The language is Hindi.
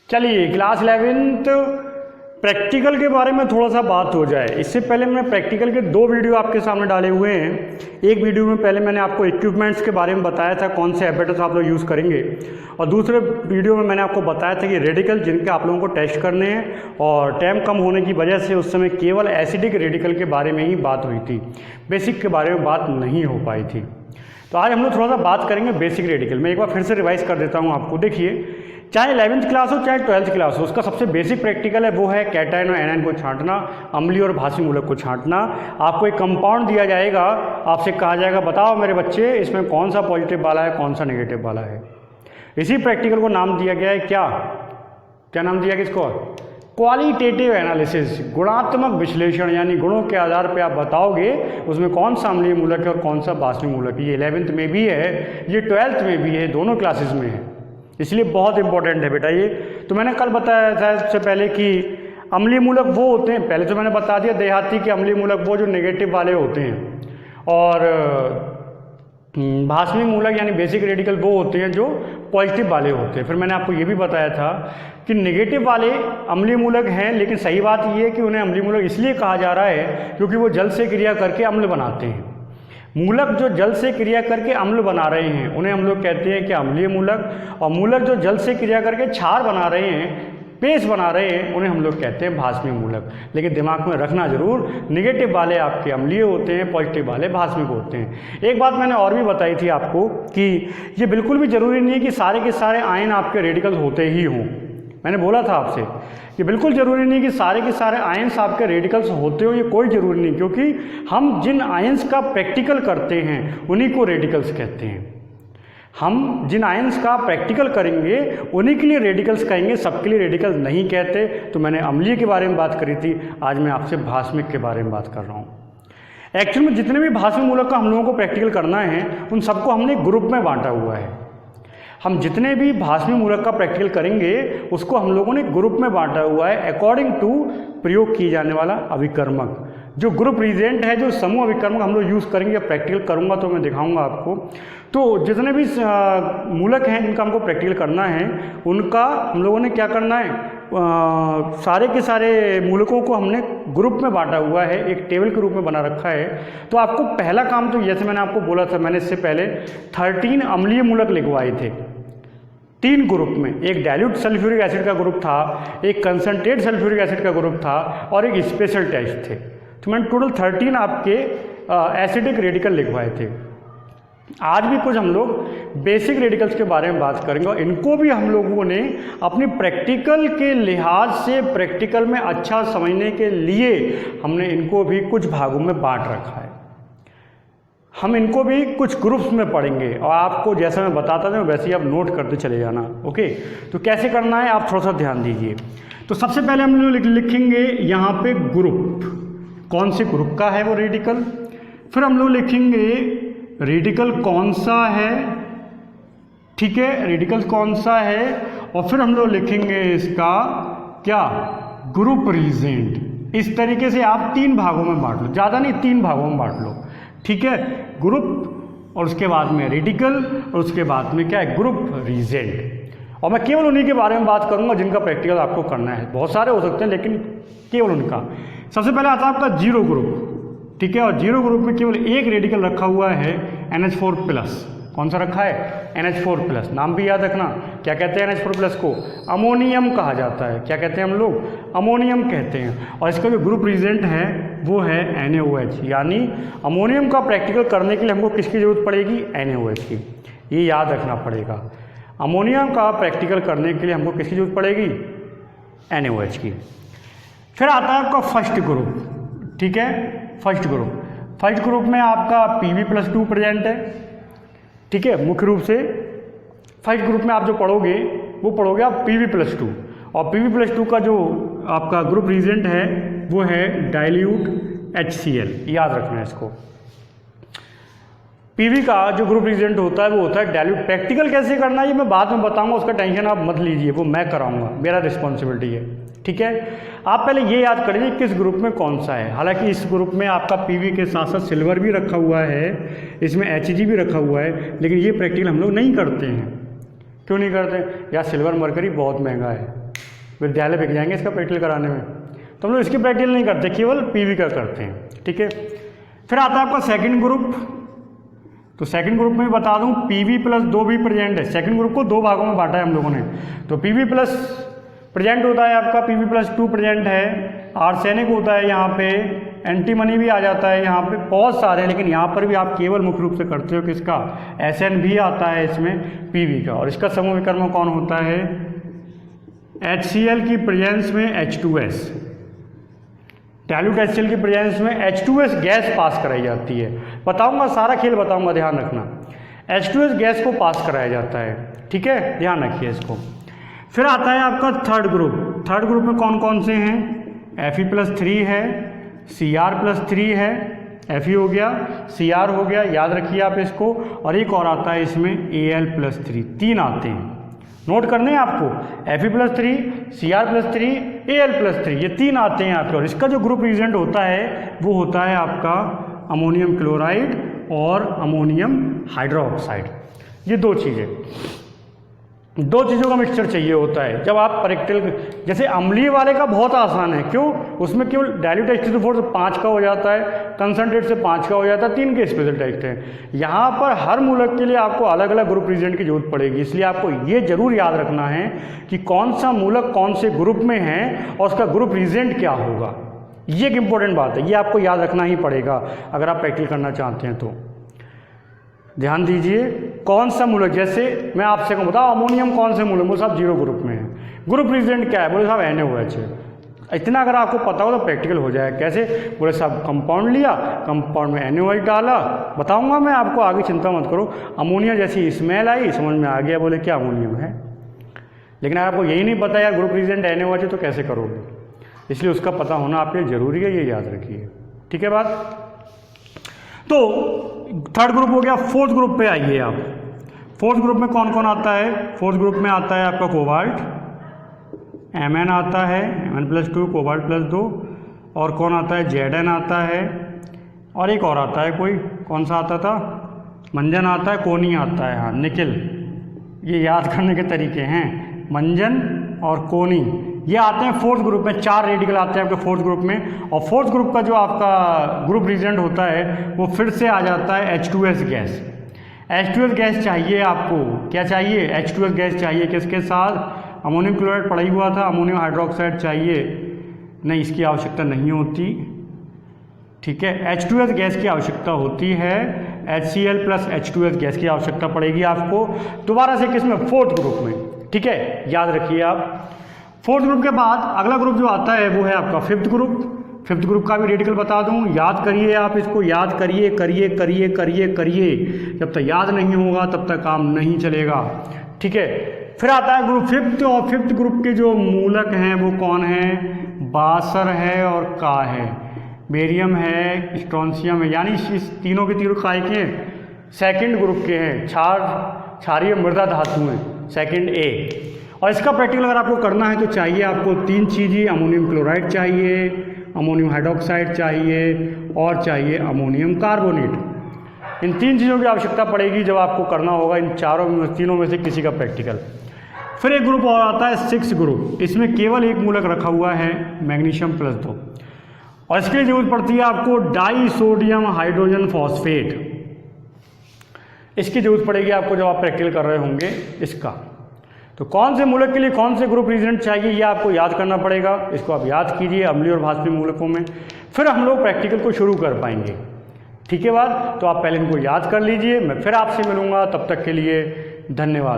चलिए क्लास 11th प्रैक्टिकल के बारे में थोड़ा सा बात हो जाए। इससे पहले मैंने प्रैक्टिकल के दो वीडियो आपके सामने डाले हुए हैं। एक वीडियो में पहले मैंने आपको इक्विपमेंट्स के बारे में बताया था, कौन से एपेरेटस आप लोग यूज़ करेंगे, और दूसरे वीडियो में मैंने आपको बताया था कि रेडिकल जिनके आप लोगों को टेस्ट करने हैं, और टाइम कम होने की वजह से उस समय केवल एसिडिक रेडिकल के बारे में ही बात हुई थी, बेसिक के बारे में बात नहीं हो पाई थी। तो आज हम लोग थोड़ा सा बात करेंगे बेसिक रेडिकल। मैं एक बार फिर से रिवाइज कर देता हूँ आपको। देखिए, चाहे 11th क्लास हो चाहे 12th क्लास हो, उसका सबसे बेसिक प्रैक्टिकल है वो है कैटायन और एनायन को छांटना, अम्लीय और भास्मीय मूलक को छांटना। आपको एक कंपाउंड दिया जाएगा, आपसे कहा जाएगा बताओ मेरे बच्चे इसमें कौन सा पॉजिटिव वाला है कौन सा नेगेटिव वाला है। इसी प्रैक्टिकल को नाम दिया गया है क्या नाम दिया गया इसको? क्वालिटेटिव एनालिसिस, गुणात्मक विश्लेषण, यानी गुणों के आधार पर आप बताओगे उसमें कौन सा अम्लीय मूलक है और कौन सा भास्मीय मूलक है। ये 11th में भी है, ये 12th में भी है, दोनों क्लासेस में है, इसलिए बहुत इंपॉर्टेंट है बेटा ये। तो मैंने कल बताया था इससे पहले कि अम्लीय मूलक वो होते हैं, पहले तो मैंने बता दिया देहाती के अम्लीय मूलक वो जो नेगेटिव वाले होते हैं, और भास्मीय मूलक यानी बेसिक रेडिकल वो होते हैं जो पॉजिटिव वाले होते हैं। फिर मैंने आपको ये भी बताया था कि नेगेटिव वाले अम्लीय मूलक हैं, लेकिन सही बात ये है कि उन्हें अम्लीय मूलक इसलिए कहा जा रहा है क्योंकि वो जल से क्रिया करके अम्ल बनाते हैं। मूलक जो जल से क्रिया करके अम्ल बना रहे हैं उन्हें हम लोग कहते हैं कि अम्लीय मूलक, और मूलक जो जल से क्रिया करके क्षार बना रहे हैं, पेस्ट बना रहे हैं, उन्हें हम लोग कहते हैं भास्मीय मूलक। लेकिन दिमाग में रखना जरूर, नेगेटिव वाले आपके अम्लीय होते हैं, पॉजिटिव वाले भास्मीय होते हैं। एक बात मैंने और भी बताई थी आपको कि ये बिल्कुल भी जरूरी नहीं है कि सारे के सारे आयन आपके रेडिकल होते ही हों। मैंने बोला था आपसे कि बिल्कुल ज़रूरी नहीं कि सारे के सारे आयंस आपके रेडिकल्स होते हो, ये कोई ज़रूरी नहीं, क्योंकि हम जिन आयंस का प्रैक्टिकल करते हैं उन्हीं को रेडिकल्स कहते हैं। हम जिन आयंस का प्रैक्टिकल करेंगे उन्हीं के लिए रेडिकल्स कहेंगे, सबके लिए रेडिकल्स नहीं कहते। तो मैंने अम्लीय के बारे में बात करी थी, आज मैं आपसे भास्मिक के बारे में बात कर रहा हूँ। एक्चुअली में जितने भी भास्मीय मूलक का हम लोगों को प्रैक्टिकल करना है उन सबको हमने ग्रुप में बांटा हुआ है। हम जितने भी भास्मीय मूलक का प्रैक्टिकल करेंगे उसको हम लोगों ने ग्रुप में बांटा हुआ है अकॉर्डिंग टू प्रयोग किए जाने वाला अभिकर्मक। जो ग्रुप रिजेंट है, जो समूह अभिकर्मक हम लोग यूज़ करेंगे, प्रैक्टिकल करूँगा तो मैं दिखाऊंगा आपको। तो जितने भी मूलक हैं जिनका हमको प्रैक्टिकल करना है उनका हम लोगों ने क्या करना है, सारे के सारे मूलकों को हमने ग्रुप में बांटा हुआ है, एक टेबल के रूप में बना रखा है। तो आपको पहला काम तो जैसे मैंने आपको बोला था, मैंने इससे पहले 13 अम्लीय मूलक लिखवाए थे 3 ग्रुप में। एक डाइल्यूट सल्फ्यूरिक एसिड का ग्रुप था, एक कंसनट्रेट सल्फ्यूरिक एसिड का ग्रुप था, और एक स्पेशल टेस्ट थे। तो मैंने टोटल 13 आपके एसिडिक रेडिकल लिखवाए थे। आज भी कुछ हम लोग बेसिक रेडिकल्स के बारे में बात करेंगे, और इनको भी हम लोगों ने अपनी प्रैक्टिकल के लिहाज से, प्रैक्टिकल में अच्छा समझने के लिए हमने इनको भी कुछ भागों में बांट रखा है। हम इनको भी कुछ ग्रुप्स में पढ़ेंगे, और आपको जैसा मैं बताता था वैसे ही आप नोट करते चले जाना। ओके, तो कैसे करना है आप थोड़ा सा ध्यान दीजिए। तो सबसे पहले हम लोग लिखेंगे यहाँ पे ग्रुप, कौन से ग्रुप का है वो रेडिकल। फिर हम लोग लिखेंगे रेडिकल कौन सा है, ठीक है, रेडिकल कौन सा है, और फिर हम लोग लिखेंगे इसका क्या, ग्रुप रीजेंट। इस तरीके से आप 3 भागों में बांट लो, ज़्यादा नहीं 3 भागों में बांट लो, ठीक है। ग्रुप, और उसके बाद में रेडिकल, और उसके बाद में क्या है, ग्रुप रीजेंट। और मैं केवल उन्हीं के बारे में बात करूंगा जिनका प्रैक्टिकल आपको करना है। बहुत सारे हो सकते हैं लेकिन केवल उनका। सबसे पहले आता है आपका जीरो ग्रुप, ठीक है, और जीरो ग्रुप में केवल एक रेडिकल रखा हुआ है NH4+। कौन सा रखा है, NH4+। नाम भी याद रखना, क्या कहते हैं NH4+ को, अमोनियम कहा जाता है। क्या कहते हैं हम लोग, अमोनियम कहते हैं। और इसका जो ग्रुप रीजेंट है वो है NaOH, यानी अमोनियम का प्रैक्टिकल करने के लिए हमको किसकी जरूरत पड़ेगी, NaOH की। ये याद रखना पड़ेगा, अमोनियम का प्रैक्टिकल करने के लिए हमको किसकी जरूरत पड़ेगी, NaOH की। फिर आता है आपका फर्स्ट ग्रुप, ठीक है, फर्स्ट ग्रुप में आपका Pb+2 प्रेजेंट है, ठीक है। मुख्य रूप से फर्स्ट ग्रुप में आप जो पढ़ोगे वो पढ़ोगे आप Pb+2, और Pb+2 का जो आपका ग्रुप रीजेंट है वो है डाइल्यूट HCl। याद रखना है इसको। Pb का जो ग्रुप रीजेंट होता है वो होता है डाइल्यूट। प्रैक्टिकल कैसे करना है ये मैं बाद में बताऊंगा, उसका टेंशन आप मत लीजिए, वो मैं कराऊंगा, मेरा रिस्पॉन्सिबिलिटी है, ठीक है। आप पहले ये याद करिए किस ग्रुप में कौन सा है। हालांकि इस ग्रुप में आपका Pb के साथ साथ सिल्वर भी रखा हुआ है, इसमें Hg भी रखा हुआ है, लेकिन ये प्रैक्टिकल हम लोग नहीं करते हैं। क्यों नहीं करते, यार सिल्वर मरकरी बहुत महंगा है, विद्यालय बिक जाएंगे इसका प्रैक्टिकल कराने में। तो हम लोग इसकी प्रैक्टिकल नहीं करते, केवल पीवी का करते हैं, ठीक है। फिर आता है आपका सेकंड ग्रुप। तो सेकंड ग्रुप में बता दूं पीवी प्लस 2 भी प्रेजेंट है। सेकंड ग्रुप को 2 भागों में बांटा है हम लोगों ने। तो पीवी प्लस प्रेजेंट होता है आपका, पीवी प्लस 2 प्रेजेंट है, आर्सेनिक होता है यहाँ पे, एंटीमनी भी आ जाता है यहाँ पे, बहुत सारे हैं, लेकिन यहाँ पर भी आप केवल मुख्य रूप से करते हो किसका, SN भी आता है इसमें पीवी का। और इसका समूह विकर्ण कौन होता है, HCl की प्रेजेंस में H2S, डाइल्यूट HCl की प्रेजेंस में H2S गैस पास कराई जाती है। बताऊंगा, सारा खेल बताऊंगा, ध्यान रखना। H2S गैस को पास कराया जाता है, ठीक है, ध्यान रखिए इसको। फिर आता है आपका थर्ड ग्रुप। थर्ड ग्रुप में कौन कौन से हैं, Fe+3 है, Cr+3 है, Fe हो गया, Cr हो गया, याद रखिए आप इसको। और एक और आता है इसमें Al+3, 3 आते हैं, नोट करने हैं आपको, Fe+3, Cr+3, Al+3, ये 3 आते हैं आपके। और इसका जो ग्रुप रिजेंट होता है वो होता है आपका अमोनियम क्लोराइड और अमोनियम हाइड्रोक्साइड। ये 2 चीज़ें, 2 चीज़ों का मिक्सचर चाहिए होता है जब आप प्रैक्टिकल। जैसे अम्लीय वाले का बहुत आसान है, क्यों, उसमें केवल डाइल्यूट H2SO4 से 5 का हो जाता है, कंसनट्रेट से 5 का हो जाता है, 3 के स्पेशल टेस्ट हैं। यहाँ पर हर मूलक के लिए आपको अलग अलग ग्रुप रिजेंट की जरूरत पड़ेगी, इसलिए आपको ये जरूर याद रखना है कि कौन सा मूलक कौन से ग्रुप में है और उसका ग्रुप रिजेंट क्या होगा। ये एक इंपॉर्टेंट बात है, ये आपको याद रखना ही पड़ेगा अगर आप प्रैक्टिकल करना चाहते हैं तो। ध्यान दीजिए, कौन सा मूलक, जैसे मैं आपसे कहूँ बताओ अमोनियम कौन से मूलक, बोले साहब 0 ग्रुप में है, ग्रुप रिजेंट क्या है, बोले साहब NaOH है। इतना अगर आपको पता हो तो प्रैक्टिकल हो जाए। कैसे, बोले साहब कंपाउंड लिया, कंपाउंड में NaOH डाला, बताऊंगा मैं आपको आगे, चिंता मत करो। अमोनिया जैसी स्मेल आई, समझ में आ गया, बोले क्या अमोनियम है। लेकिन अगर आपको यही नहीं पता यार ग्रुप रिजेंट NaOH है तो कैसे करोगे, इसलिए उसका पता होना आपके लिए जरूरी है, ये याद रखिए, ठीक है बात। तो थर्ड ग्रुप हो गया। फोर्थ ग्रुप पे आइए आप। फोर्थ ग्रुप में कौन कौन आता है, फोर्थ ग्रुप में आता है आपका कोबाल्ट, Mn आता है, Mn+2, कोबाल्ट+2, और कौन आता है, Zn आता है, और एक और आता है कोई, कौन सा आता था, मंजन आता है, कोनी आता है, हाँ निकिल। ये याद करने के तरीके हैं, मंजन और कोनी, ये आते हैं फोर्थ ग्रुप में। 4 रेडिकल आते हैं आपके फोर्थ ग्रुप में। और फोर्थ ग्रुप का जो आपका ग्रुप रिजेंट होता है वो फिर से आ जाता है H2S गैस। H2S गैस चाहिए आपको, क्या चाहिए, H2S गैस चाहिए, किसके साथ, अमोनियम क्लोराइड पड़ा ही हुआ था, अमोनियम हाइड्रोक्साइड चाहिए नहीं, इसकी आवश्यकता नहीं होती, ठीक है। H2S गैस की आवश्यकता होती है, HCl + H2S गैस की आवश्यकता पड़ेगी आपको दोबारा से, किसमें, फोर्थ ग्रुप में, ठीक है, याद रखिए आप। फोर्थ ग्रुप के बाद अगला ग्रुप जो आता है वो है आपका फिफ्थ ग्रुप। फिफ्थ ग्रुप का भी रेडिकल बता दूं, याद करिए आप इसको, याद करिए, करिए करिए करिए करिए, जब तक याद नहीं होगा तब तक काम नहीं चलेगा, ठीक है। फिर आता है ग्रुप फिफ्थ, और फिफ्थ ग्रुप के जो मूलक हैं वो कौन है, बासर है और का है, बेरियम है, स्ट्रोंशियम है, यानी इस तीनों के तीनों काय के सेकंड ग्रुप के हैं, क्षारीय मृदा धातु हैं, सेकंड A। और इसका प्रैक्टिकल अगर आपको करना है तो चाहिए आपको 3 चीज़ें, अमोनियम क्लोराइड चाहिए, अमोनियम हाइड्रोक्साइड चाहिए और चाहिए अमोनियम कार्बोनेट। इन 3 चीज़ों की आवश्यकता पड़ेगी जब आपको करना होगा इन तीनों में से किसी का प्रैक्टिकल। फिर एक ग्रुप और आता है 6 ग्रुप, इसमें केवल एक मूलक रखा हुआ है, मैग्नीशियम+2, और इसके लिए जरूरत पड़ती है आपको डाइसोडियम हाइड्रोजन फॉस्फेट। इसकी जरूरत पड़ेगी आपको जब आप प्रैक्टिकल कर रहे होंगे इसका। तो कौन से मूलक के लिए कौन से ग्रुप रिजेंट चाहिए ये आपको याद करना पड़ेगा, इसको आप याद कीजिए अम्लीय और भास्पीय मूलकों में, फिर हम लोग प्रैक्टिकल को शुरू कर पाएंगे, ठीक है बात। तो आप पहले इनको याद कर लीजिए, मैं फिर आपसे मिलूंगा, तब तक के लिए धन्यवाद।